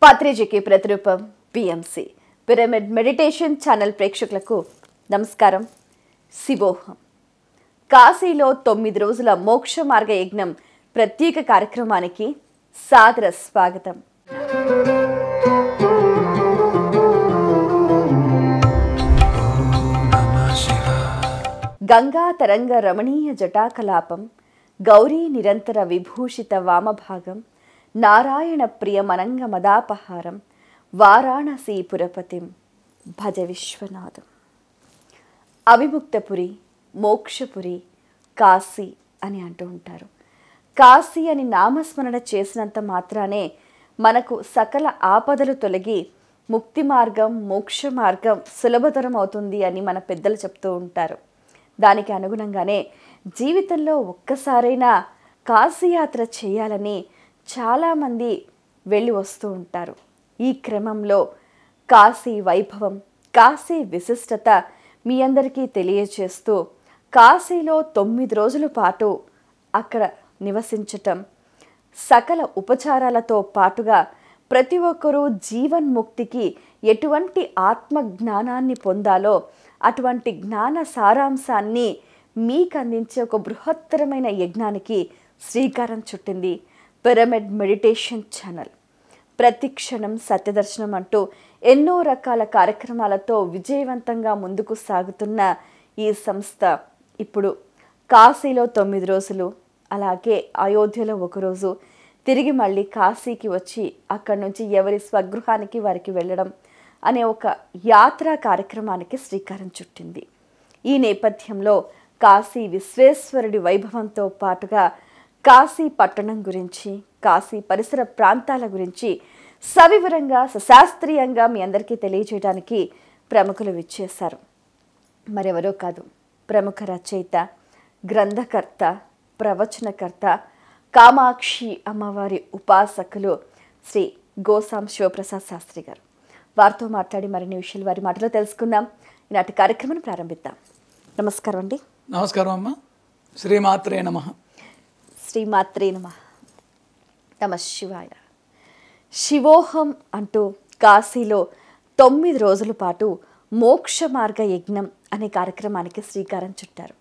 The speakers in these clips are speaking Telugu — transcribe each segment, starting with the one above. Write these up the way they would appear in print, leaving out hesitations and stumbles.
పత్రిజకి ప్రతిరూపం పిఎంసి పిరమిడ్ మెడిటేషన్ ఛానల్ ప్రేక్షకులకు నమస్కారం. శివోహం. కాశీలో 9 రోజుల మోక్ష మార్గ యజ్ఞం ప్రత్యేక కార్యక్రమానికి సాదర స్వాగతం. గంగా తరంగ రమణీయ జటాకలాపం, గౌరీ నిరంతర విభూషిత వామభాగం, నారాయణ ప్రియమనంగ మదాపహారం, వారాణసీ పురపతిం భజ విశ్వనాథం. అవిముక్తపురి, మోక్షపురి, కాశీ అని అంటూ ఉంటారు. కాశీ అని నామస్మరణ చేసినంత మాత్రానే మనకు సకల ఆపదలు తొలగి ముక్తి మార్గం, మోక్ష మార్గం సులభతరం అవుతుంది అని మన పెద్దలు చెప్తూ ఉంటారు. దానికి అనుగుణంగానే జీవితంలో ఒక్కసారైనా కాశీయాత్ర చేయాలని చాలామంది వెళ్ళి వస్తూ ఉంటారు. ఈ క్రమంలో కాశీ వైభవం, కాశీ విశిష్టత మీ అందరికీ తెలియజేస్తూ కాశీలో 9 రోజుల పాటు అక్కడ నివసించటం, సకల ఉపచారాలతో పాటుగా ప్రతి ఒక్కరూ జీవన్ముక్తికి ఎటువంటి ఆత్మజ్ఞానాన్ని పొందాలో అటువంటి జ్ఞాన సారాంశాన్ని మీకు అందించే ఒక బృహత్తరమైన యజ్ఞానికి శ్రీకారం చుట్టింది పిరమిడ్ మెడిటేషన్ ఛానల్. ప్రతి క్షణం సత్యదర్శనం అంటూ ఎన్నో రకాల కార్యక్రమాలతో విజయవంతంగా ముందుకు సాగుతున్న ఈ సంస్థ ఇప్పుడు కాశీలో 9 రోజులు, అలాగే అయోధ్యలో 1 రోజు, తిరిగి మళ్ళీ కాశీకి వచ్చి అక్కడి నుంచి ఎవరి స్వగృహానికి వారికి వెళ్ళడం అనే ఒక యాత్రా కార్యక్రమానికి శ్రీకారం చుట్టింది. ఈ నేపథ్యంలో కాశీ విశ్వేశ్వరుడి వైభవంతో పాటుగా కాశీ పట్టణం గురించి, కాశీ పరిసర ప్రాంతాల గురించి సవివరంగా, సశాస్త్రీయంగా మీ అందరికీ తెలియజేయడానికి ప్రముఖులు విచ్చేశారు. మరెవరో కాదు, ప్రముఖ రచయిత, గ్రంథకర్త, ప్రవచనకర్త, కామాక్షి అమ్మవారి ఉపాసకులు శ్రీ గోసాం శివప్రసాద్ శాస్త్రి గారు. వారితో మాట్లాడి మరిన్ని విషయాలు వారి మాటలో తెలుసుకుందాం. ఈనాటి కార్యక్రమాన్ని ప్రారంభిద్దాం. నమస్కారం అండి. నమస్కారం అమ్మ. శ్రీమాత్రే నమః. శ్రీమాత్రే నమః. నమ శివాయ. శివోహం అంటూ కాశీలో 9 రోజుల పాటు మోక్ష మార్గ యజ్ఞం అనే కార్యక్రమానికి శ్రీకారం చుట్టారు.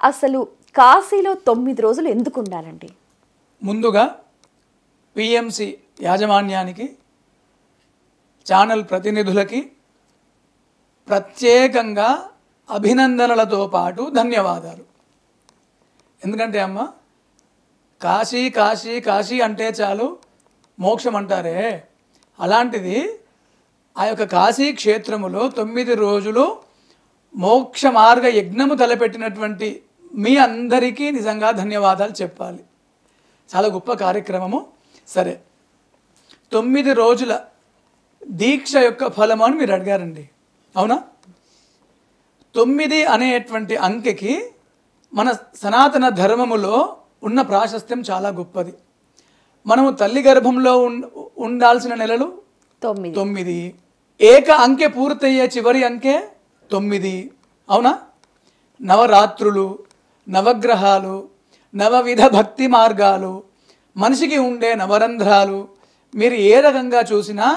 అసలు కాశీలో 9 రోజులు ఎందుకు ఉండాలండి? ముందుగా పిఎంసి యాజమాన్యానికి, ఛానల్ ప్రతినిధులకి ప్రత్యేకంగా అభినందనలతో పాటు ధన్యవాదాలు. ఎందుకంటే అమ్మ, కాశీ కాశీ కాశీ అంటే చాలు మోక్షం అంటారే, అలాంటిది ఆ యొక్క కాశీ క్షేత్రములో 9 రోజులు మోక్ష మార్గ యజ్ఞము తలపెట్టినటువంటి మీ అందరికీ నిజంగా ధన్యవాదాలు చెప్పాలి. చాలా గొప్ప కార్యక్రమము. సరే, 9 రోజుల దీక్ష యొక్క ఫలము అని మీరు అడిగారండి, అవునా? 9 అనేటువంటి అంకెకి మన సనాతన ధర్మములో ఉన్న ప్రాశస్త్యం చాలా గొప్పది. మనము తల్లి గర్భంలో ఉండాల్సిన నెలలు 9. ఏక అంకె పూర్తయ్యే చివరి అంకె 9, అవునా? నవరాత్రులు, నవగ్రహాలు, నవవిధ భక్తి మార్గాలు, మనిషికి ఉండే నవరంధ్రాలు, మీరు ఏ రకంగా చూసినా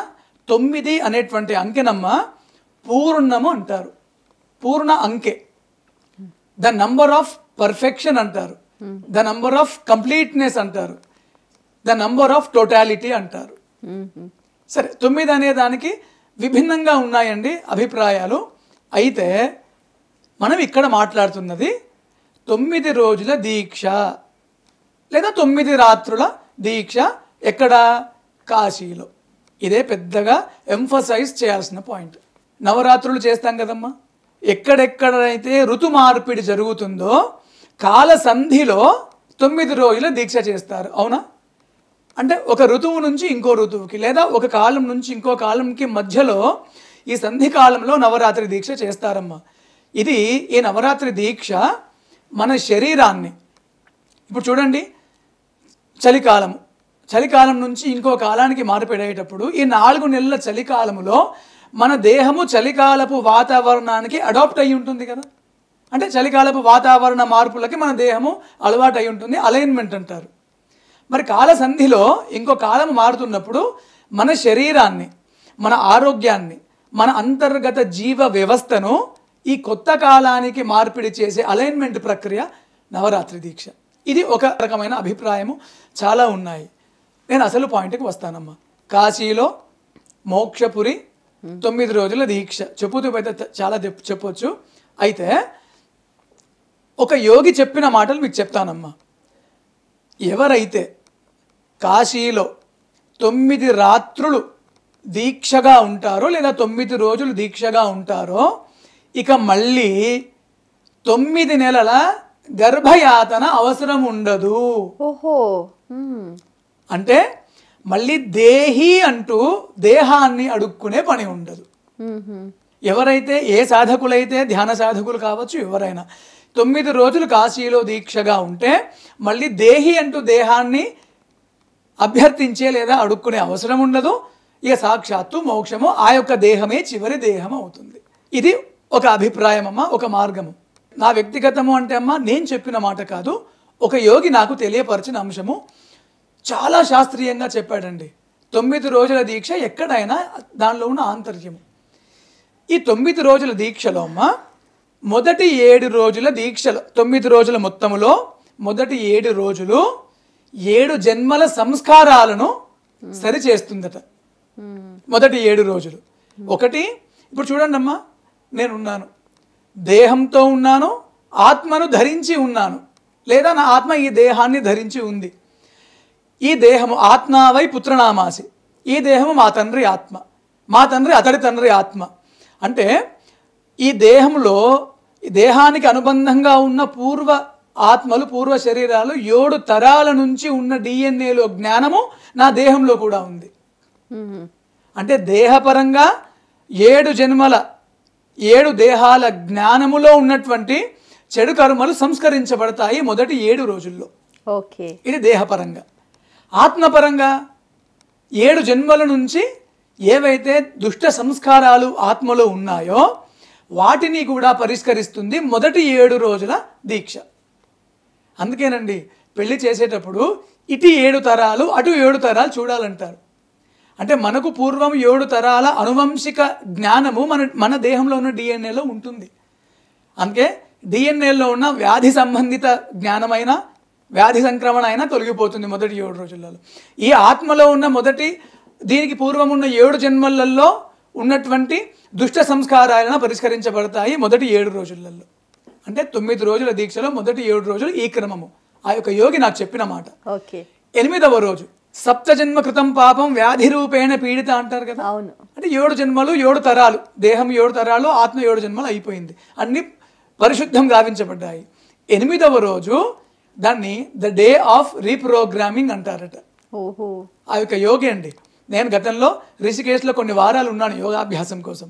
9 అనేటువంటి అంకెనమ్మ పూర్ణము అంటారు. పూర్ణ అంకె, ద నంబర్ ఆఫ్ పర్ఫెక్షన్ అంటారు, ద నంబర్ ఆఫ్ కంప్లీట్నెస్ అంటారు, ద నంబర్ ఆఫ్ టోటాలిటీ అంటారు. సరే, 9 అనే దానికి విభిన్నంగా ఉన్నాయండి అభిప్రాయాలు. అయితే మనం ఇక్కడ మాట్లాడుతున్నది 9 రోజుల దీక్ష లేదా 9 రాత్రుల దీక్ష. ఎక్కడ? కాశీలో. ఇదే పెద్దగా ఎంఫసైజ్ చేయాల్సిన పాయింట్. నవరాత్రులు చేస్తాం కదమ్మా, ఎక్కడెక్కడైతే ఋతు మార్పిడి జరుగుతుందో కాల సంధిలో 9 రోజుల దీక్ష చేస్తారు, అవునా? అంటే ఒక ఋతువు నుంచి ఇంకో ఋతువుకి, లేదా ఒక కాలం నుంచి ఇంకో కాలంకి మధ్యలో ఈ సంధి కాలంలో నవరాత్రి దీక్ష చేస్తారమ్మా. ఇది ఈ నవరాత్రి దీక్ష మన శరీరాన్ని, ఇప్పుడు చూడండి, చలికాలం నుంచి ఇంకో కాలానికి మార్పిడేటప్పుడు ఈ 4 నెలల చలికాలములో మన దేహము చలికాలపు వాతావరణానికి అడాప్ట్ అయి ఉంటుంది కదా. అంటే చలికాలపు వాతావరణ మార్పులకి మన దేహము అలవాటు అయి ఉంటుంది, అలైన్మెంట్ అంటారు. మరి కాల సంధిలో ఇంకో కాలం మారుతున్నప్పుడు మన శరీరాన్ని, మన ఆరోగ్యాన్ని, మన అంతర్గత జీవ వ్యవస్థను ఈ కొత్త కాలానికి మార్పిడి చేసే అలైన్మెంట్ ప్రక్రియ నవరాత్రి దీక్ష. ఇది ఒక రకమైన అభిప్రాయము, చాలా ఉన్నాయి. నేను అసలు పాయింట్కి వస్తానమ్మా. కాశీలో మోక్షపురి 9 రోజుల దీక్ష చెప్పుతూ అయితే చాలా చెప్పొచ్చు. అయితే ఒక యోగి చెప్పిన మాటలు మీకు చెప్తానమ్మా. ఎవరైతే కాశీలో 9 రాత్రులు దీక్షగా ఉంటారో లేదా 9 రోజులు దీక్షగా ఉంటారో ఇక మళ్ళీ 9 నెలల గర్భయాతన అవసరం ఉండదు. ఓహో. అంటే మళ్ళీ దేహి అంటూ దేహాన్ని అడుక్కునే పని ఉండదు. ఎవరైతే ఏ సాధకులైతే ధ్యాన సాధకులు కావచ్చు, ఎవరైనా 9 రోజులు కాశీలో దీక్షగా ఉంటే మళ్ళీ దేహి అంటూ దేహాన్ని అభ్యర్థించే లేదా అడుక్కునే అవసరం ఉండదు. ఇక సాక్షాత్తు మోక్షము ఆ యొక్క దేహమే చివరి దేహం అవుతుంది. ఇది ఒక అభిప్రాయం అమ్మ, ఒక మార్గము. నా వ్యక్తిగతము అంటే అమ్మ నేను చెప్పిన మాట కాదు, ఒక యోగి నాకు తెలియపరిచిన అంశము. చాలా శాస్త్రీయంగా చెప్పాడండి. 9 రోజుల దీక్ష ఎక్కడైనా దానిలో ఉన్న ఆంతర్యము. ఈ 9 రోజుల దీక్షలో అమ్మ మొదటి 7 రోజుల దీక్షలో 9 రోజుల మొత్తములో మొదటి 7 రోజులు 7 జన్మల సంస్కారాలను సరిచేస్తుందట. మొదటి 7 రోజులు. ఒకటి, ఇప్పుడు చూడండి అమ్మా, నేనున్నాను, దేహంతో ఉన్నాను, ఆత్మను ధరించి ఉన్నాను, లేదా నా ఆత్మ ఈ దేహాన్ని ధరించి ఉంది. ఈ దేహము ఆత్మావై పుత్రనామాసి, ఈ దేహము మా తండ్రి ఆత్మ, మా తండ్రి అతడి తండ్రి ఆత్మ. అంటే ఈ దేహంలో దేహానికి అనుబంధంగా ఉన్న పూర్వ ఆత్మలు, పూర్వ శరీరాలు 7 తరాల నుంచి ఉన్న డిఎన్ఏలో జ్ఞానము నా దేహంలో కూడా ఉంది. అంటే దేహపరంగా 7 జన్మల 7 దేహాల జ్ఞానములో ఉన్నటువంటి చెడు కర్మలు సంస్కరించబడతాయి మొదటి 7 రోజుల్లో. ఓకే, ఇది దేహపరంగా. ఆత్మపరంగా 7 జన్మల నుంచి ఏవైతే దుష్ట సంస్కారాలు ఆత్మలో ఉన్నాయో వాటిని కూడా పరిష్కరిస్తుంది మొదటి 7 రోజుల దీక్ష. అందుకేనండి పెళ్లి చేసేటప్పుడు ఇటు 7 తరాలు అటు 7 తరాలు చూడాలంటారు. అంటే మనకు పూర్వం 7 తరాల అనువంశిక జ్ఞానము మన దేహంలో ఉన్న డిఎన్ఏలో ఉంటుంది. అందుకే డిఎన్ఏలో ఉన్న వ్యాధి సంబంధిత జ్ఞానమైన, వ్యాధి సంక్రమణ అయినా తొలగిపోతుంది మొదటి 7 రోజులలో. ఈ ఆత్మలో ఉన్న దీనికి పూర్వం ఉన్న 7 జన్మలలో ఉన్నటువంటి దుష్ట సంస్కారాలను పరిష్కరించబడతాయి మొదటి 7 రోజులలో. అంటే 9 రోజుల దీక్షలో మొదటి 7 రోజులు ఈ క్రమము. ఆ యొక్క యోగి నాకు చెప్పిన మాట. ఓకే. 8వ రోజు సప్తజన్మ కృతం పాపం వ్యాధి రూపేణ పీడిత అంటారు కదా. అవును. అంటే 7 జన్మలు 7 తరాలు, దేహం 7 తరాలు, ఆత్మ 7 జన్మలు అయిపోయింది, అన్ని పరిశుద్ధం గావించబడ్డాయి. 8వ రోజు దాన్ని ద డే ఆఫ్ రీప్రోగ్రామింగ్ అంటారట. ఓహో. ఆ యొక్క యోగి అండి. నేను గతంలో రిషికేశ్లో కొన్ని వారాలు ఉన్నాను యోగాభ్యాసం కోసం.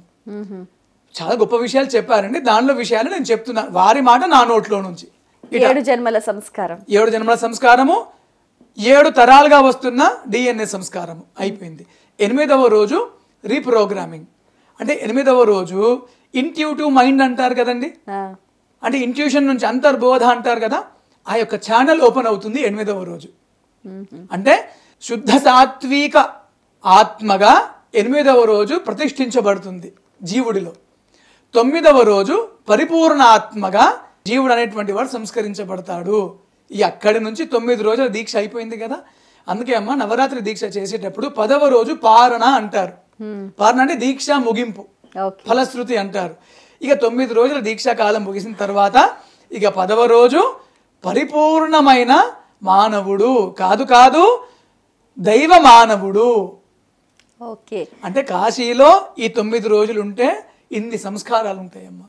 చాలా గొప్ప విషయాలు చెప్పారండి. దానిలో విషయాలు నేను చెప్తున్నాను, వారి మాట నా నోట్లో నుంచి. 7 జన్మల సంస్కారం, 7 జన్మల సంస్కారము, 7 తరాలుగా వస్తున్న డిఎన్ఏ సంస్కారము అయిపోయింది. 8వ రోజు రీప్రోగ్రామింగ్. అంటే 8వ రోజు ఇంట్యూటివ్ మైండ్ అంటారు కదండి. అంటే ఇంట్యూషన్ నుంచి అంతర్బోధ అంటారు కదా, ఆ యొక్క ఛానల్ ఓపెన్ అవుతుంది 8వ రోజు. అంటే శుద్ధ సాత్విక ఆత్మగా 8వ రోజు ప్రతిష్ఠించబడుతుంది జీవుడిలో. 9వ రోజు పరిపూర్ణ ఆత్మగా జీవుడు అనేటువంటి వాడు సంస్కరించబడతాడు. ఈ అక్కడి నుంచి 9 రోజుల దీక్ష అయిపోయింది కదా. అందుకే అమ్మ నవరాత్రి దీక్ష చేసేటప్పుడు 10వ రోజు పారణ అంటారు. పారణ అంటే దీక్ష ముగింపు, ఫలశ్రుతి అంటారు. ఇక 9 రోజుల దీక్షా కాలం ముగిసిన తర్వాత ఇక 10వ రోజు పరిపూర్ణమైన మానవుడు, కాదు దైవ మానవుడు. ఓకే. అంటే కాశీలో ఈ 9 రోజులు ఉంటే ఇన్ని సంస్కారాలు ఉంటాయమ్మా.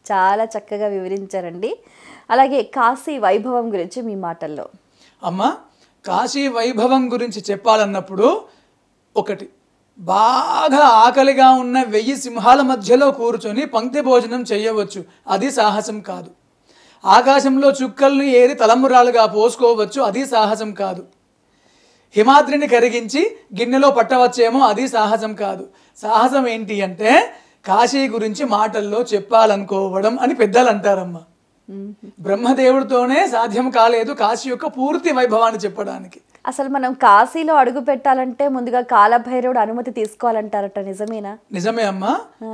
చాలా చక్కగా వివరించారండి. అలాగే కాశీ వైభవం గురించి మీ మాటల్లో. అమ్మ కాశీ వైభవం గురించి చెప్పాలన్నప్పుడు ఒకటి, బాగా ఆకలిగా ఉన్న 1000 సింహాల మధ్యలో కూర్చొని పంక్తి భోజనం చేయవచ్చు, అది సాహసం కాదు. ఆకాశంలో చుక్కల్ని ఏరి తలంబరాలుగా పోసుకోవచ్చు, అది సాహసం కాదు. హిమాద్రిని కరిగించి గిన్నెలో పట్టవచ్చేమో, అది సాహసం కాదు. సాహసం ఏంటి అంటే కాశీ గురించి మాటల్లో చెప్పాలనుకోవడం అని పెద్దలు అంటారమ్మా. బ్రహ్మదేవుడితోనే సాధ్యం కాలేదు కాశీ యొక్క పూర్తి వైభవాన్ని చెప్పడానికి. అసలు మనం కాశీలో అడుగు పెట్టాలంటే ముందుగా కాలభైరవుడు అనుమతి తీసుకోవాలంటారట, నిజమేనా? నిజమే అమ్మా,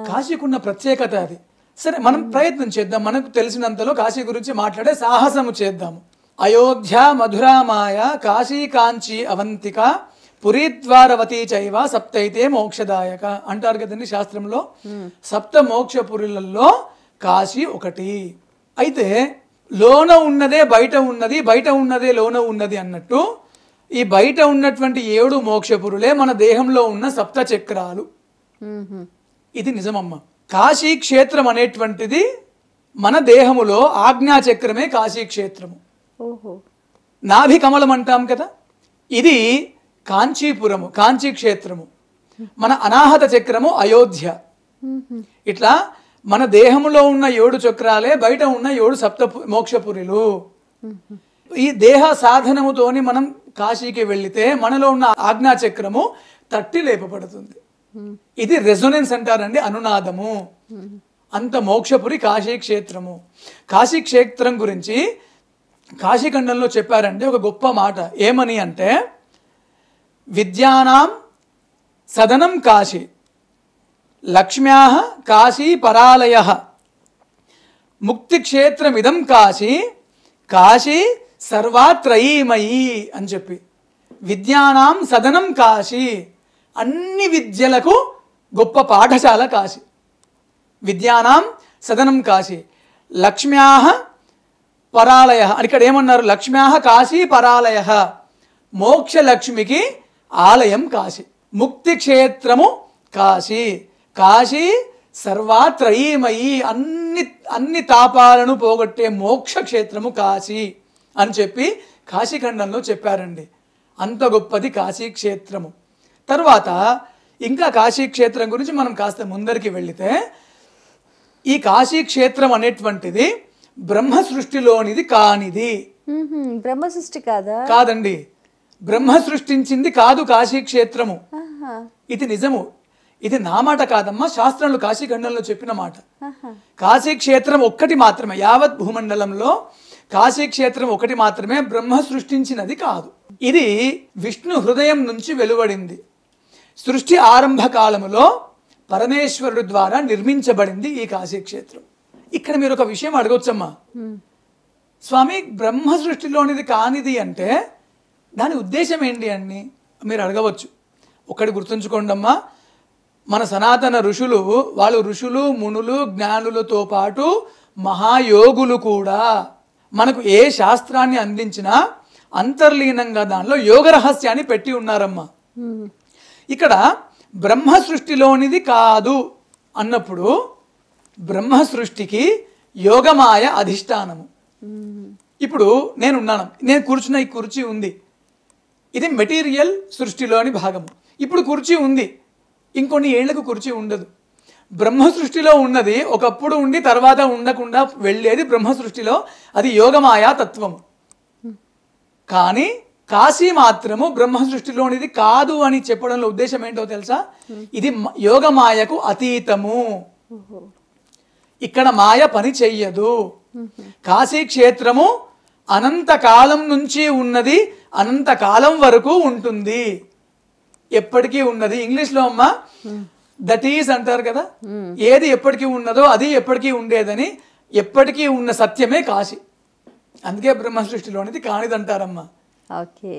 కాశీకున్న ప్రత్యేకత అది. సరే, మనం ప్రయత్నం చేద్దాం, మనకు తెలిసినంతలో కాశీ గురించి మాట్లాడే సాహసము చేద్దాము. అయోధ్య, మధురామాయ, కాశీ, కాంచి, అవంతిక, పురీద్వారవతి చైవ సప్తైతే మోక్షదాయక అంటారు కదండి శాస్త్రంలో. సప్త మోక్షపురులలో కాశీ ఒకటి. అయితే లోన ఉన్నదే బయట ఉన్నది, బయట ఉన్నదే లోన ఉన్నది అన్నట్టు ఈ బయట ఉన్నటువంటి 7 మోక్షపురులే మన దేహంలో ఉన్న సప్త చక్రాలు. ఇది నిజమమ్మా. కాశీ క్షేత్రం అనేటువంటిది మన దేహములో ఆజ్ఞాచక్రమే కాశీ క్షేత్రము. నాభి కమలం అంటాం కదా, ఇది కాంచీపురము, కాంచీ క్షేత్రము. మన అనాహత చక్రము అయోధ్య. ఇట్లా మన దేహంలో ఉన్న 7 చక్రాలే బయట ఉన్న 7 సప్త మోక్షపురులు. ఈ దేహ సాధనముతోని మనం కాశీకి వెళితే మనలో ఉన్న ఆజ్ఞాచక్రము తట్టి లేపబడుతుంది. ఇది రెజొనెన్స్ అంటారండి, అనునాదము. అంత మోక్షపురి కాశీ క్షేత్రము. కాశీ క్షేత్రం గురించి కాశీఖండంలో చెప్పారండి ఒక గొప్ప మాట. ఏమని అంటే, విద్యానాం సదనం కాశీ, లక్ష్మ్యాః కాశీ పరాలయః, ముక్తిక్షేత్రమిదం కాశీ, కాశీ సర్వాత్రయీమయీ అని చెప్పి. విద్యానాం సదనం కాశీ, అన్ని విద్యలకు గొప్ప పాఠశాల కాశీ. విద్యానాం సదనం కాశీ, లక్ష్మ్యాః పరాలయ అని ఇక్కడ ఏమన్నారు? లక్ష్మ్యాః కాశీ పరాలయ, మోక్షలక్ష్మికి ఆలయం కాశీ. ముక్తి క్షేత్రము కాశీ, కాశీ సర్వాత్రయీమయీ, అన్ని తాపాలను పోగొట్టే మోక్ష క్షేత్రము కాశీ అని చెప్పి కాశీఖండంలో చెప్పారండి. అంత గొప్పది కాశీ క్షేత్రము. తర్వాత ఇంకా కాశీ క్షేత్రం గురించి మనం కాస్త ముందరికి వెళితే, ఈ కాశీ క్షేత్రం అనేటువంటిది బ్రహ్మ సృష్టిలోనిది కానిది. బ్రహ్మ సృష్టి కాదా? కాదండి, బ్రహ్మ సృష్టించింది కాదు కాశీ క్షేత్రము. ఇది నిజము. ఇది నా మాట కాదమ్మా, శాస్త్రంలో కాశీఖండంలో చెప్పిన మాట. కాశీ క్షేత్రం ఒక్కటి మాత్రమే, యావత్ భూమండలంలో కాశీ క్షేత్రం ఒకటి మాత్రమే బ్రహ్మ సృష్టించినది కాదు. ఇది విష్ణు హృదయం నుంచి వెలువడింది. సృష్టి ఆరంభ కాలములో పరమేశ్వరుడు ద్వారా నిర్మించబడింది ఈ కాశీ క్షేత్రం. ఇక్కడ మీరు ఒక విషయం అడగొచ్చమ్మా, స్వామి బ్రహ్మ సృష్టిలోనిది కానిది అంటే దాని ఉద్దేశం ఏంటి అని మీరు అడగవచ్చు. ఒకటి గుర్తుంచుకోండి అమ్మా, మన సనాతన ఋషులు, వాళ్ళు ఋషులు, మునులు, జ్ఞానులతో పాటు మహాయోగులు కూడా మనకు ఏ శాస్త్రాన్ని అందించినా అంతర్లీనంగా దానిలో యోగ రహస్యాన్ని పెట్టి ఉన్నారమ్మా. ఇక్కడ బ్రహ్మ సృష్టిలోనిది కాదు అన్నప్పుడు బ్రహ్మ సృష్టికి యోగమాయ అధిష్టానము. ఇప్పుడు నేనున్నాను, నేను కూర్చున్న ఈ కుర్చీ ఉంది, ఇది మెటీరియల్ సృష్టిలోని భాగము. ఇప్పుడు కుర్చీ ఉంది, ఇంకొన్ని ఏళ్లకు కుర్చీ ఉండదు. బ్రహ్మ సృష్టిలో ఉన్నది ఒకప్పుడు ఉండి తర్వాత ఉండకుండా వెళ్ళేది బ్రహ్మ సృష్టిలో, అది యోగమాయా తత్వము. కానీ కాశీ మాత్రము బ్రహ్మ సృష్టిలోనిది కాదు అని చెప్పడంలో ఉద్దేశం ఏంటో తెలుసా? ఇది యోగమాయకు అతీతము. ఇక్కడ మాయ పని చెయ్యదు. కాశీ క్షేత్రము అనంతకాలం నుంచి ఉన్నది, అనంతకాలం వరకు ఉంటుంది, ఎప్పటికీ ఉన్నది. ఇంగ్లీష్లో అమ్మ దట్ ఈస్ అంటారు కదా, ఏది ఎప్పటికీ ఉన్నదో అది ఎప్పటికీ ఉండేదని, ఎప్పటికీ ఉన్న సత్యమే కాశీ. అందుకే బ్రహ్మ సృష్టిలోనిది కానిదంటారమ్మా. ఓకే.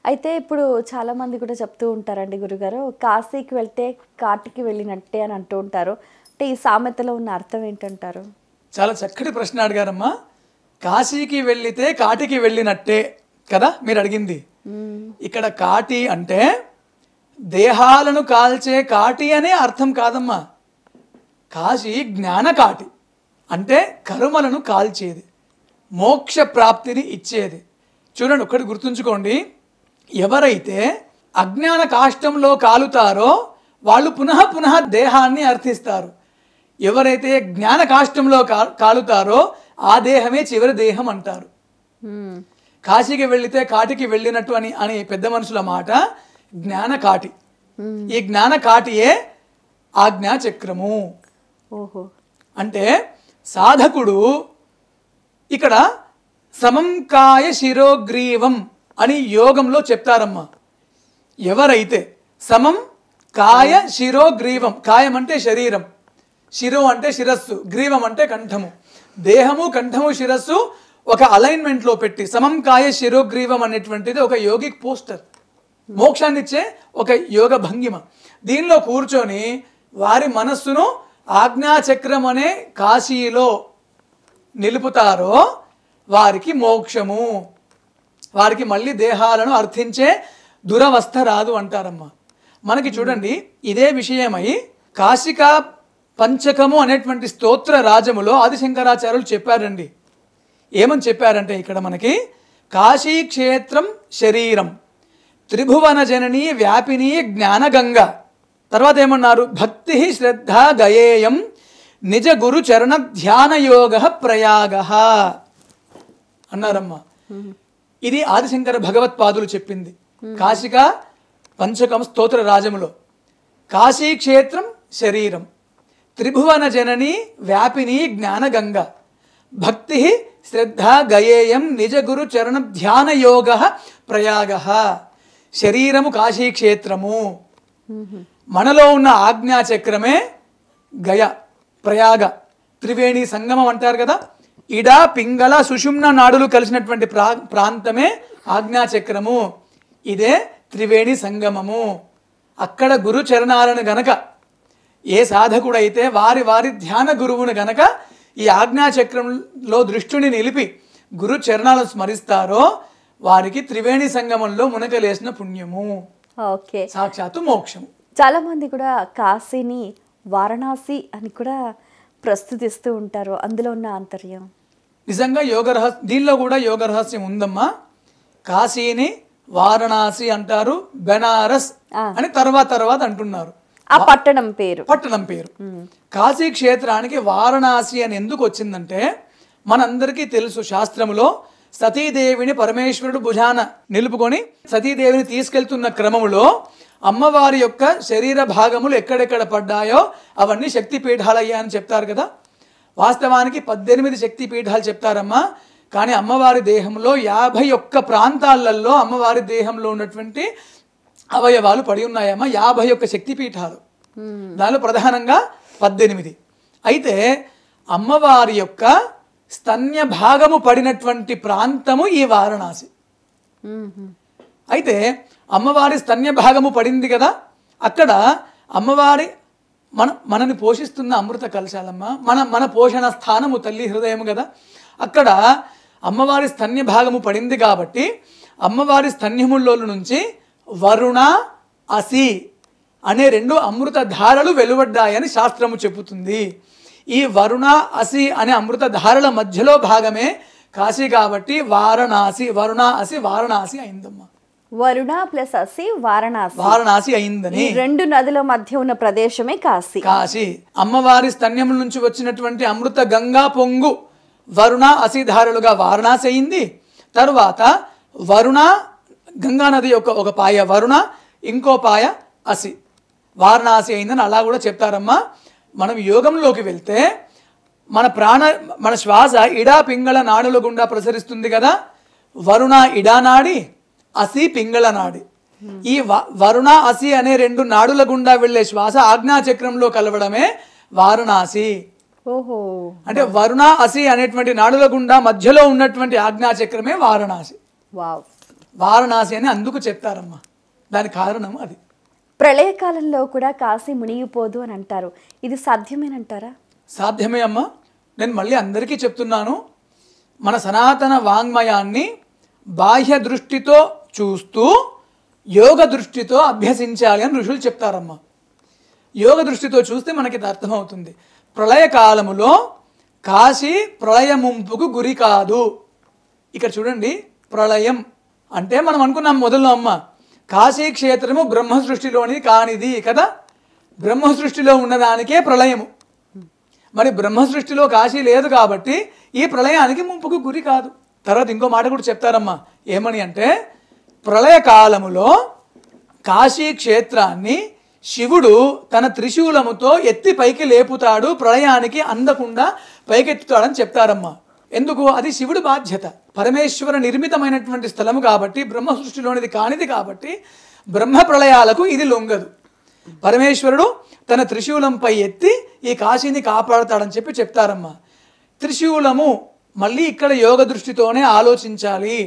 అయితే ఇప్పుడు చాలామంది కూడా చెప్తూ ఉంటారండి గురుగారు, కాశీకి వెళ్తే కాటికి వెళ్ళినట్టే అని అంటూ ఉంటారు. అంటే ఈ సామెతలో ఉన్న అర్థం ఏంటంటారు? చాలా చక్కటి ప్రశ్న అడిగారమ్మా. కాశీకి వెళ్ళితే కాటికి వెళ్ళినట్టే కదా మీరు అడిగింది. ఇక్కడ కాటి అంటే దేహాలను కాల్చే కాటి అనే అర్థం కాదమ్మా. కాశీ జ్ఞాన కాటి అంటే కర్మలను కాల్చేది, మోక్ష ప్రాప్తిని ఇచ్చేది. చూడండి, ఒక్కటి గుర్తుంచుకోండి, ఎవరైతే అజ్ఞాన కాష్టంలో కాలుతారో వాళ్ళు పునః పునః దేహాన్ని అర్థిస్తారు. ఎవరైతే జ్ఞాన కాష్టంలో కాలుతారో ఆ దేహమే చివరి దేహం అంటారు. కాశీకి వెళితే కాటికి వెళ్ళినట్టు అని పెద్ద మనుషుల మాట. జ్ఞాన కాటి, ఈ జ్ఞాన కాటియే ఆజ్ఞా చక్రము. అంటే సాధకుడు ఇక్కడ సమంకాయ శిరోగ్రీవం అని యోగంలో చెప్తారమ్మా. ఎవరైతే సమం కాయ శిరో గ్రీవం, కాయం అంటే శరీరం, శిరో అంటే శిరస్సు, గ్రీవం అంటే కంఠము, దేహము కంఠము శిరస్సు ఒక అలైన్మెంట్లో పెట్టి సమం కాయ శిరో గ్రీవం అనేటువంటిది ఒక యోగిక్ పోస్టర్, మోక్షాన్ని ఇచ్చే ఒక యోగ భంగిమ. దీనిలో కూర్చొని వారి మనస్సును ఆజ్ఞాచక్రం అనే కాశీలో నిలుపుతారో వారికి మోక్షము, వారికి మళ్ళీ దేహాలను అర్థించే దురవస్థ రాదు అంటారమ్మా. మనకి చూడండి, ఇదే విషయమై కాశికా పంచకము అనేటువంటి స్తోత్ర రాజములో ఆదిశంకరాచార్యులు చెప్పారండి. ఏమని చెప్పారంటే ఇక్కడ మనకి కాశీక్షేత్రం శరీరం, త్రిభువన జననీ వ్యాపిని జ్ఞానగంగ, తర్వాత ఏమన్నారు, భక్తి శ్రద్ధ గయేయం నిజ గురు చరణ ధ్యాన యోగ ప్రయాగ అన్నారమ్మా. ఇది ఆదిశంకర భగవత్పాదులు చెప్పింది కాశికా పంచకం స్తోత్ర రాజములో. కాశీక్షేత్రం శరీరం, త్రిభువన జననీ వ్యాపిని జ్ఞానగంగ, భక్తి శ్రద్ధ గయేయం నిజ గురు చరణ ధ్యాన యోగ ప్రయాగ. శరీరము కాశీక్షేత్రము, మనలో ఉన్న ఆజ్ఞాచక్రమే గయ ప్రయాగ, త్రివేణి సంగమం అంటారు కదా. ఇడ పింగళ సుషుమ్న నాడులు కలిసినటువంటి ప్రాంతమే ఆజ్ఞాచక్రము, ఇదే త్రివేణి సంగమము. అక్కడ గురు చరణాలను గనక ఏ సాధకుడైతే వారి వారి ధ్యాన గురువును గనక ఈ ఆజ్ఞాచక్రంలో దృష్టిని నిలిపి గురు చరణాలను స్మరిస్తారో వారికి త్రివేణి సంగమంలో మునకలేసిన పుణ్యము, ఓకే, సాక్షాత్తు మోక్షము. చాలా మంది కూడా కాశీని వారణాసి అని కూడా ప్రస్తుతిస్తూ ఉంటారు. అందులో ఉన్న ఆంతర్యం నిజంగా యోగ రహస్యం, దీనిలో కూడా యోగ రహస్యం ఉందమ్మా. కాశీని వారణాసి అంటారు, బెనారస్ అని తర్వాత అంటున్నారు. ఆ పట్టణం పేరు కాశీ క్షేత్రానికి వారణాసి అని ఎందుకు వచ్చిందంటే, మనందరికీ తెలుసు శాస్త్రములో సతీదేవిని పరమేశ్వరుడు భుజాన నిలుపుకొని సతీదేవిని తీసుకెళ్తున్న క్రమములో అమ్మవారి యొక్క శరీర భాగములు ఎక్కడెక్కడ పడ్డాయో అవన్నీ శక్తిపీఠాలయ్యా అని చెప్తారు కదా. వాస్తవానికి 18 శక్తిపీఠాలు చెప్తారమ్మా. కానీ అమ్మవారి దేహంలో 51 ప్రాంతాలలో అమ్మవారి దేహంలో ఉన్నటువంటి అవయవాలు పడి ఉన్నాయమ్మా. 51 శక్తిపీఠాలు, దానిలో ప్రధానంగా 18. అయితే అమ్మవారి యొక్క స్తన్య భాగము పడినటువంటి ప్రాంతము ఈ వారణాసి. అయితే అమ్మవారి స్తన్య భాగము పడింది కదా, అక్కడ అమ్మవారి మనని పోషిస్తున్న అమృత కలశాలమ్మ, మన పోషణ స్థానము తల్లి హృదయము కదా. అక్కడ అమ్మవారి స్తన్య భాగము పడింది కాబట్టి అమ్మవారి స్తన్యముల్లో నుంచి వరుణ అసి అనే 2 అమృత ధారలు వెలువడ్డాయని శాస్త్రము చెబుతుంది. ఈ వరుణ అసి అనే అమృత ధారల మధ్యలో భాగమే కాశీ కాబట్టి వారణాసి, వరుణ అసి వారణాసి అయిందమ్మా. వరుణ ప్లస్ అసి వారణాసి అయిందని, 2 నదుల మధ్య ఉన్న ప్రదేశమే కాశీ. అమ్మవారి స్తన్యముల నుంచి వచ్చినటువంటి అమృత గంగా పొంగు వరుణ అసి ధారలుగా వారణాసి అయింది. తరువాత వరుణ గంగా నది యొక్క ఒక పాయ వరుణ, ఇంకో పాయ అసి, వారణాసి అయిందని అలా కూడా చెప్తారమ్మా. మనం యోగంలోకి వెళ్తే మన శ్వాస ఇడా పింగళ నాడుల గుండా ప్రసరిస్తుంది కదా. వరుణ ఇడా నాడి, అసి పింగళ నాడి. ఈ వరుణ అసి అనే 2 నాడుల గుండా వెళ్ళే శ్వాస ఆజ్ఞాచక్రంలో కలవడమే వారణాసి. ఓహో, అంటే వరుణ అసి అనేటువంటి నాడుల గుండా మధ్యలో ఉన్నటువంటి ఆజ్ఞాచక్రమే వారణాసి. వారణాసి అని అందుకు చెప్తారమ్మా. దాని కారణం అది. ప్రళయకాలంలో కూడా కాశీ మునిగిపోదు అని అంటారు. ఇది సాధ్యమేనంటారా? సాధ్యమే అమ్మా. నేను మళ్ళీ అందరికీ చెప్తున్నాను, మన సనాతన వాంగ్మయాన్ని బాహ్య దృష్టితో చూస్తూ యోగ దృష్టితో అభ్యసించాలి అని ఋషులు చెప్తారమ్మా. యోగ దృష్టితో చూస్తే మనకి ఇది అర్థమవుతుంది. ప్రళయకాలములో కాశీ ప్రళయ ముంపుకు గురి కాదు. ఇక్కడ చూడండి, ప్రళయం అంటే మనం అనుకున్నాం మొదల్లో అమ్మ, కాశీ క్షేత్రము బ్రహ్మ సృష్టిలోని కానిది కదా. బ్రహ్మ సృష్టిలో ఉన్నదానికే ప్రళయము. మరి బ్రహ్మ సృష్టిలో కాశీ లేదు కాబట్టి ఈ ప్రళయానికి ముంపుకు గురి కాదు. తర్వాత ఇంకో మాట కూడా చెప్తారమ్మా. ఏమని అంటే, ప్రళయకాలములో కాశీ క్షేత్రాన్ని శివుడు తన త్రిశూలముతో ఎత్తి పైకి లేపుతాడు, ప్రళయానికి అందకుండా పైకెత్తుతాడని చెప్తారమ్మా. ఎందుకు? అది శివుడి బాధ్యత. పరమేశ్వర నిర్మితమైనటువంటి స్థలము కాబట్టి, బ్రహ్మ సృష్టిలోనిది కానిది కాబట్టి బ్రహ్మ ప్రళయాలకు ఇది లొంగదు. పరమేశ్వరుడు తన త్రిశూలంపై ఎత్తి ఈ కాశీని కాపాడతాడని చెప్పి చెప్తారమ్మా. త్రిశూలము మళ్ళీ ఇక్కడ యోగ దృష్టితోనే ఆలోచించాలి.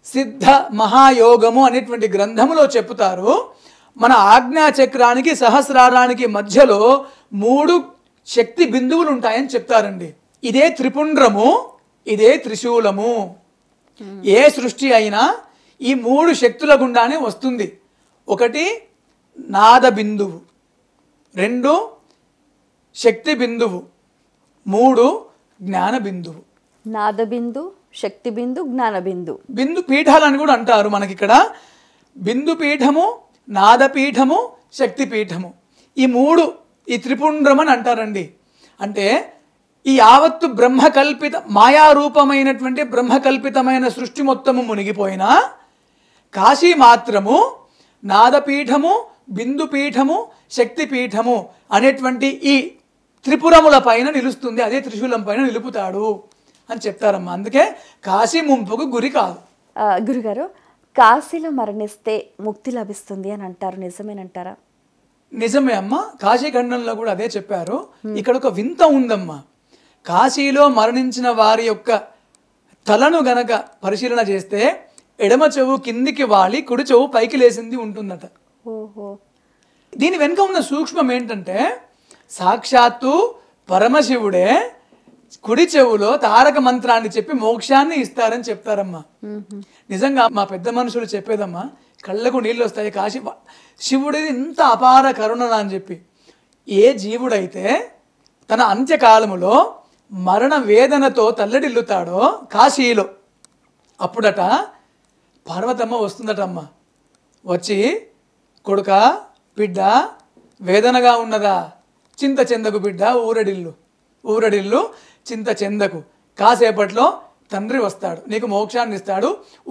సిద్ధ మహాయోగము అనేటువంటి గ్రంథములో చెప్తారు, మన ఆజ్ఞాచక్రానికి సహస్రారానికి మధ్యలో 3 శక్తి బిందువులు ఉంటాయని చెప్తారండి. ఇదే త్రిపుండ్రము, ఇదే త్రిశూలము. ఏ సృష్టి అయినా ఈ 3 శక్తుల గుండానే వస్తుంది. 1 నాద బిందువు, 2 శక్తి బిందువు, 3 జ్ఞాన బిందువు. నాద బిందు, శక్తి బిందు, జ్ఞాన బిందు. బిందు పీఠాలని కూడా అంటారు మనకి. ఇక్కడ బిందు పీఠము, నాదపీఠము, శక్తి పీఠము, ఈ 3 ఈ త్రిపుండ్రం అని అంటారండి. అంటే ఈ యావత్తు బ్రహ్మకల్పిత మాయారూపమైనటువంటి బ్రహ్మకల్పితమైన సృష్టి మొత్తము మునిగిపోయినా కాశీ మాత్రము నాదపీఠము, బిందుపీఠము, శక్తిపీఠము అనేటువంటి ఈ త్రిపురముల పైన నిలుస్తుంది. అదే త్రిశూలం పైన నిలుపుతాడు అని చెప్తారమ్మా. అందుకే కాశీ ముంపుకు గురి కాదు. గురుగారు, కాశీలో మరణిస్తే ముక్తి లభిస్తుంది అని అంటారు, నిజమేనంటారా? నిజమే అమ్మ. కాశీఖండంలో కూడా అదే చెప్పారు. ఇక్కడ ఒక వింత ఉందమ్మా. కాశీలో మరణించిన వారి యొక్క తలను గనక పరిశీలన చేస్తే ఎడమ చెవు కిందికి వాలి కుడి చెవు పైకి లేసింది ఉంటుందట. ఓహో. దీని వెనుక ఉన్న సూక్ష్మం ఏంటంటే సాక్షాత్తు పరమశివుడే కుడి చెవులో తారక మంత్రాన్ని చెప్పి మోక్షాన్ని ఇస్తారని చెప్తారమ్మా. నిజంగా మా పెద్ద మనుషులు చెప్పేదమ్మా, కళ్ళకు నీళ్ళు వస్తాయి. కాశీ శివుడిది ఇంత అపార కరుణ అని చెప్పి. ఏ జీవుడైతే తన అంత్యకాలములో మరణ వేదనతో తల్లడిల్లుతాడో కాశీలో, అప్పుడట పార్వతమ్మ వస్తుందటమ్మ. వచ్చి కొడుక బిడ్డ వేదనగా ఉన్నదా, చింత చెందకు బిడ్డ, ఊరడిల్లు చింత చెందకు, కాసేపట్లో తండ్రి వస్తాడు, నీకు మోక్షాన్ని ఇస్తాడు,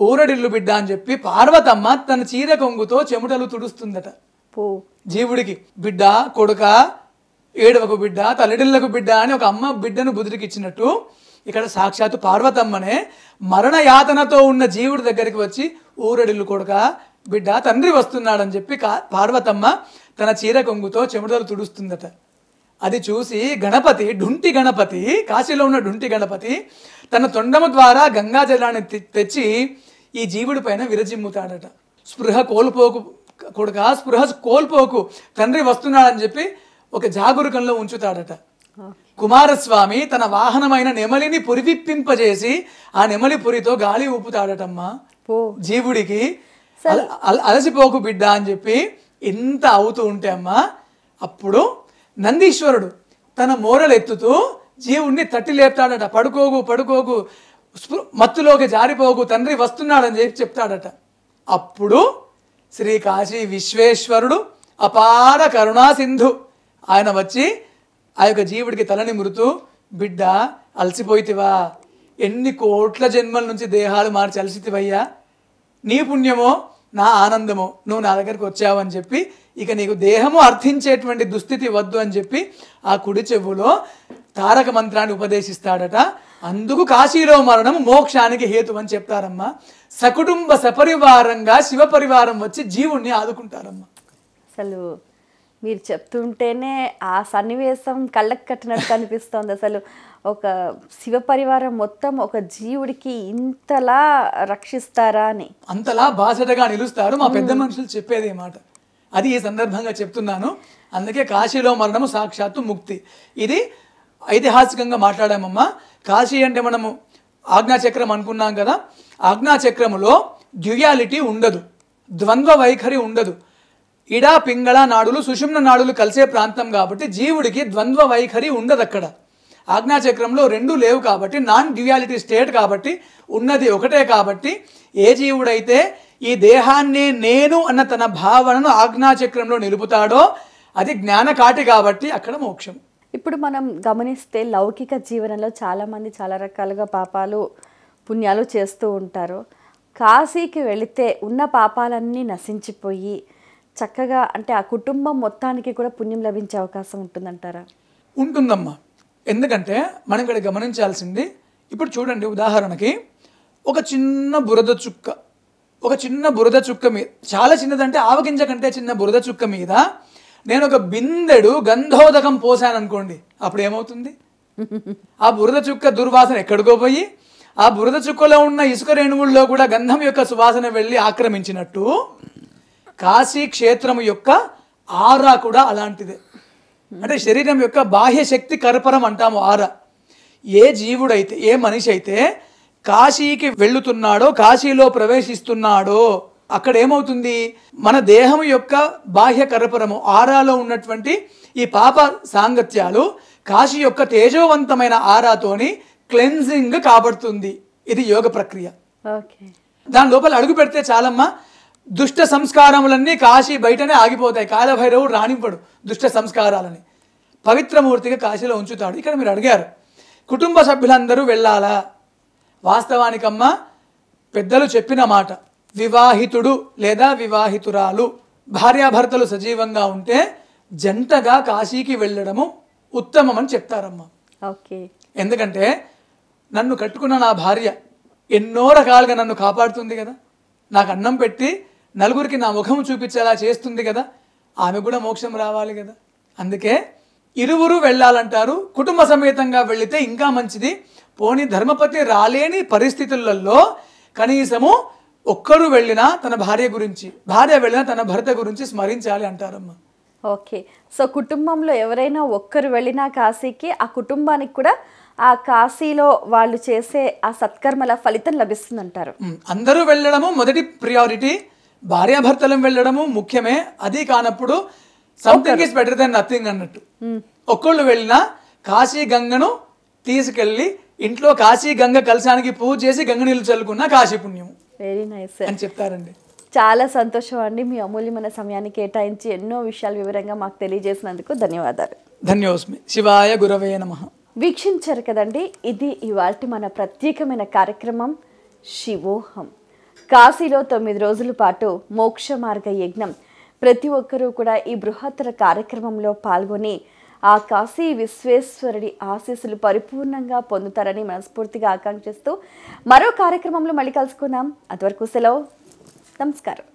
ఊరడిల్లు బిడ్డ అని చెప్పి పార్వతమ్మ తన చీర కొంగుతో చెమటలు తుడుస్తుందట జీవుడికి. బిడ్డ కొడుక ఏడవకు బిడ్డ, తల్లిడిల్లకు బిడ్డ అని ఒక అమ్మ బిడ్డను బుదిరికి ఇచ్చినట్టు ఇక్కడ సాక్షాత్తు పార్వతమ్మనే మరణ యాతనతో ఉన్న జీవుడి దగ్గరికి వచ్చి ఊరడిల్లు కొడుక బిడ్డ, తండ్రి వస్తున్నాడని చెప్పి పార్వతమ్మ తన చీర కొంగుతో చెమటలు తుడుస్తుందట. అది చూసి గణపతి, ఢుంటి గణపతి, కాశీలో ఉన్న ఢుంటి గణపతి తన తొండము ద్వారా గంగాజలాన్ని తెచ్చి ఈ జీవుడి పైన విరజిమ్ముతాడట. స్పృహ కోల్పోకు కొడుక, స్పృహ కోల్పోకు, తండ్రి వస్తున్నాడని చెప్పి ఒక జాగరూకంలో ఉంచుతాడట. కుమారస్వామి తన వాహనమైన నెమలిని పురివిప్పింపజేసి ఆ నెమలి పురితో గాలి ఊపుతాడటమ్మా జీవుడికి. అలసిపోకు బిడ్డ అని చెప్పి ఎంత అవుతూ ఉంటే అమ్మా, అప్పుడు నందీశ్వరుడు తన మోరలు ఎత్తుతూ జీవుడిని తట్టి లేపుతాడట. పడుకోకు, మత్తులోకి జారిపోకు, తండ్రి వస్తున్నాడని చెప్పి చెప్తాడట. అప్పుడు శ్రీ కాశీ విశ్వేశ్వరుడు అపార కరుణా సింధు ఆయన వచ్చి ఆ యొక్క జీవుడికి తలని మురుతూ, బిడ్డ అలసిపోయితివా, ఎన్ని కోట్ల జన్మల నుంచి దేహాలు మార్చి అలసితివయ్యా, నీ పుణ్యమో నా ఆనందమో నువ్వు నా దగ్గరికి వచ్చావని చెప్పి ఇక నీకు దేహము అర్థించేటువంటి దుస్థితి వద్దు అని చెప్పి ఆ కుడి చెవులో తారక మంత్రాన్ని ఉపదేశిస్తాడట. అందుకు కాశీలో మరణం మోక్షానికి హేతు అని చెప్తారమ్మా. సకుటుంబ సపరివారంగా శివపరివారం వచ్చి జీవుణ్ణి ఆదుకుంటారమ్మా. అసలు మీరు చెప్తుంటేనే ఆ సన్నివేశం కళ్ళకు కట్టినట్టు అనిపిస్తోంది. అసలు ఒక శివ పరివారం మొత్తం ఒక జీవుడికి ఇంతలా రక్షిస్తారా అని, అంతలా బాసటగా నిలుస్తారు మా పెద్ద మనుషులు చెప్పేది మాట. అది ఈ సందర్భంగా చెప్తున్నాను. అందుకే కాశీలో మరణము సాక్షాత్తు ముక్తి. ఇది ఐతిహాసికంగా మాట్లాడామమ్మా. కాశీ అంటే మనము ఆజ్ఞాచక్రం అనుకున్నాం కదా, ఆజ్ఞాచక్రములో డ్యుయాలిటీ ఉండదు, ద్వంద్వ వైఖరి ఉండదు. ఇడా పింగళ నాడులు సుషుమ్న నాడులు కలిసే ప్రాంతం కాబట్టి జీవుడికి ద్వంద్వ వైఖరి ఉండదు. అక్కడ ఆజ్ఞాచక్రంలో 2 లేవు కాబట్టి నాన్ డ్యుయాలిటీ స్టేట్ కాబట్టి ఉన్నది ఒకటే. కాబట్టి ఏ జీవుడైతే ఈ దేహాన్నే నేను అన్న తన భావనను ఆజ్ఞాచక్రంలో నిలుపుతాడో అది జ్ఞానకాటి కాబట్టి అక్కడ మోక్షం. ఇప్పుడు మనం గమనిస్తే లౌకిక జీవనంలో చాలామంది చాలా రకాలుగా పాపాలు పుణ్యాలు చేస్తూ ఉంటారు. కాశీకి వెళితే ఉన్న పాపాలన్నీ నశించిపోయి చక్కగా అంటే ఆ కుటుంబం మొత్తానికి కూడా పుణ్యం లభించే అవకాశం ఉంటుందంటారా? ఉంటుందమ్మా. ఎందుకంటే మనం ఇక్కడ గమనించాల్సింది, ఇప్పుడు చూడండి ఉదాహరణకి ఒక చిన్న బురద చుక్క మీద, చాలా చిన్నదంటే ఆవగింజ కంటే చిన్న బురద చుక్క మీద నేను ఒక బిందెడు గంధోదకం పోసాను అనుకోండి, అప్పుడు ఏమవుతుంది? ఆ బురద చుక్క దుర్వాసన ఎక్కడికో పోయి ఆ బురద చుక్కలో ఉన్న ఇసుక రేణువుల్లో కూడా గంధం యొక్క సువాసన వెళ్ళి ఆక్రమించినట్టు కాశీ క్షేత్రము యొక్క ఆరా కూడా అలాంటిదే. అంటే శరీరం యొక్క బాహ్య శక్తి కర్పరం అంటాము ఆరా. ఏ జీవుడైతే, ఏ మనిషి అయితే కాశీకి వెళుతున్నాడో, కాశీలో ప్రవేశిస్తున్నాడో, అక్కడ ఏమవుతుంది? మన దేహం యొక్క బాహ్య కర్పరము ఆరాలో ఉన్నటువంటి ఈ పాప సాంగత్యాలు కాశీ యొక్క తేజోవంతమైన ఆరాతోని క్లెన్జింగ్ కాబడుతుంది. ఇది యోగ ప్రక్రియ. దాని లోపల అడుగు పెడితే చాలమ్మా, దుష్ట సంస్కారములన్నీ కాశీ బయటనే ఆగిపోతాయి. కాలభైరవుడు రానివ్వడు దుష్ట సంస్కారాలని, పవిత్రమూర్తిగా కాశీలో ఉంచుతాడు. ఇక్కడ మీరు అడిగారు కుటుంబ సభ్యులందరూ వెళ్ళాలా? వాస్తవానికమ్మా పెద్దలు చెప్పిన మాట, వివాహితుడు లేదా వివాహితురాలు భార్యాభర్తలు సజీవంగా ఉంటే జంటగా కాశీకి వెళ్ళడము ఉత్తమం అని చెప్తారమ్మా. ఎందుకంటే నన్ను కట్టుకున్న నా భార్య ఎన్నో రకాలుగా నన్ను కాపాడుతుంది కదా, నాకు అన్నం పెట్టి నలుగురికి నా ముఖం చూపించేలా చేస్తుంది కదా, ఆమె కూడా మోక్షం రావాలి కదా. అందుకే ఇరువురు వెళ్ళాలంటారు. కుటుంబ సమేతంగా వెళితే ఇంకా మంచిది. పోనీ ధర్మపతి రాలేని పరిస్థితులలో కనీసము ఒక్కరు వెళ్ళినా తన భార్య గురించి, భార్య వెళ్ళినా తన భర్త గురించి స్మరించాలి అంటారమ్మా. ఓకే, సో కుటుంబంలో ఎవరైనా ఒక్కరు వెళ్ళినా కాశీకి, ఆ కుటుంబానికి కూడా ఆ కాశీలో వాళ్ళు చేసే ఆ సత్కర్మల ఫలితం లభిస్తుందంటారు. అందరూ వెళ్ళడము మొదటి ప్రియారిటీ, భార్యాభర్తలం వెళ్ళడము ముఖ్యమే. అది కానప్పుడు something is better than nothing అన్నట్టు. ఒక్కళ్ళు వెళ్ళినా కాశీ గంగను తీసుకెళ్ళి ఇంట్లో కాశీ గంగ కలశానికి పూజ చేసి గంగ నీళ్ళు చల్లుకున్న కాశీ పుణ్యము. వెరీ నైస్ అని చెప్తారండి. చాలా సంతోషం అండి, మీ అమూల్యమైన సమయాన్ని కేటాయించి ఎన్నో విషయాలు వివరంగా మాకు తెలియజేసినందుకు ధన్యవాదాలు. ధన్యోస్మి. శివాయ గురవే నమః. వీక్షించారు కదండి, ఇది ఇవాల్టి మన ప్రత్యేకమైన కార్యక్రమం శివోహం. కాశీలో 9 రోజుల పాటు మోక్ష మార్గ యజ్ఞం. ప్రతి ఒక్కరూ కూడా ఈ బృహత్తర కార్యక్రమంలో పాల్గొని ఆ కాశీ విశ్వేశ్వరుడి ఆశీస్సులు పరిపూర్ణంగా పొందుతారని మనస్ఫూర్తిగా ఆకాంక్షిస్తూ మరో కార్యక్రమంలో మళ్ళీ కలుసుకుందాం. అంతవరకు సెలవు. నమస్కారం.